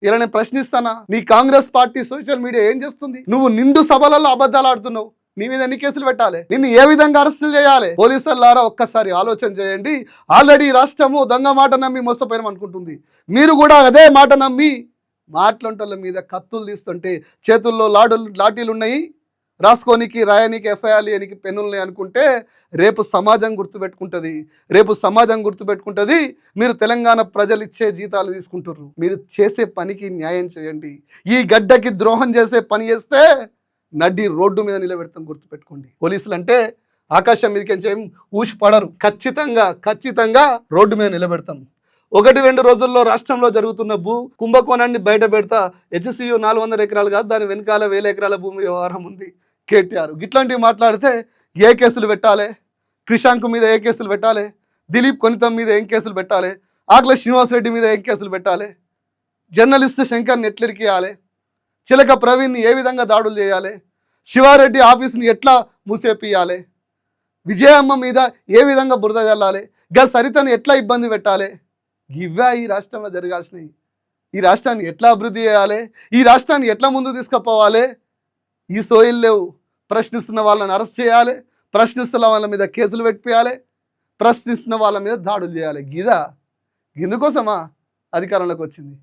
ఇలా నేను ప్రశ్నిస్తానా? నీ కాంగ్రెస్ పార్టీ సోషల్ మీడియా ఏం చేస్తుంది? నువ్వు నిండు సభలలో అబద్ధాలు ఆడుతున్నావు. నీ మీద ఎన్ని కేసులు పెట్టాలి? నిన్ను ఏ విధంగా అరెస్టులు చేయాలి? పోలీసులారా ఒక్కసారి ఆలోచన చేయండి. ఆల్రెడీ రాష్ట్రము దొంగ మాట నమ్మి మోసపోయినాం అనుకుంటుంది. మీరు కూడా అదే మాట నమ్మి మాట్లాంటోళ్ళ మీద కత్తులు తీస్తుంటే చేతుల్లో లాఠీలు ఉన్నాయి, రాసుకోనికి రాయనికి ఎఫ్ఐఆర్ చేయనికి పెన్నులున్నాయి అనుకుంటే రేపు సమాజం గుర్తుపెట్టుకుంటుంది. మీరు తెలంగాణ ప్రజలు ఇచ్చే జీతాలు తీసుకుంటారు. మీరు చేసే పనికి న్యాయం చేయండి. ఈ గడ్డకి ద్రోహం చేసే పని చేస్తే నడ్డి రోడ్డు మీద నిలబెడతాం, గుర్తుపెట్టుకోండి. పోలీసులు అంటే ఆకాశం మీదకి ఊసి పడరు. ఖచ్చితంగా రోడ్డు మీద నిలబెడతాం. 1-2 రోజుల్లో రాష్ట్రంలో జరుగుతున్న కుంభకోణాన్ని బయట పెడతా. హెచ్సియు 400 ఎకరాలు కాదు, దాని వెనకాల 1000 ఎకరాల భూమి వ్యవహారం ఉంది. కేటీఆర్ ఇట్లాంటివి మాట్లాడితే ఏ కేసులు పెట్టాలి? క్రిషాంక్ మీద ఏ కేసులు పెట్టాలి? దిలీప్ కొనితం మీద ఏం కేసులు పెట్టాలి? ఆకుల శ్రీనివాసరెడ్డి మీద ఏం కేసులు పెట్టాలి? జర్నలిస్ట్ శంకర్ని ఎట్లెరికియాలి? చిలక ప్రవీణ్ని ఏ విధంగా దాడులు చేయాలి? శివారెడ్డి ఆఫీస్ని ఎట్లా మూసేపియాలి? విజయమ్మ మీద ఏ విధంగా బురద చల్లాలి? సరితను ఎట్లా ఇబ్బంది పెట్టాలి? ఇవే ఈ రాష్ట్రంలో జరగాల్సినవి. ఈ రాష్ట్రాన్ని ఎట్లా అభివృద్ధి చేయాలి? ఈ రాష్ట్రాన్ని ఎట్లా ముందు తీసుకుపోవాలి? ఈ సోయిల్ లేవు. ప్రశ్నిస్తున్న వాళ్ళని అరెస్ట్ చేయాలి, ప్రశ్నిస్తున్న వాళ్ళ మీద కేసులు పెట్టియాలి, ప్రశ్నిస్తున్న వాళ్ళ మీద దాడులు చేయాలి. ఇందుకోసమా అధికారంలోకి వచ్చింది?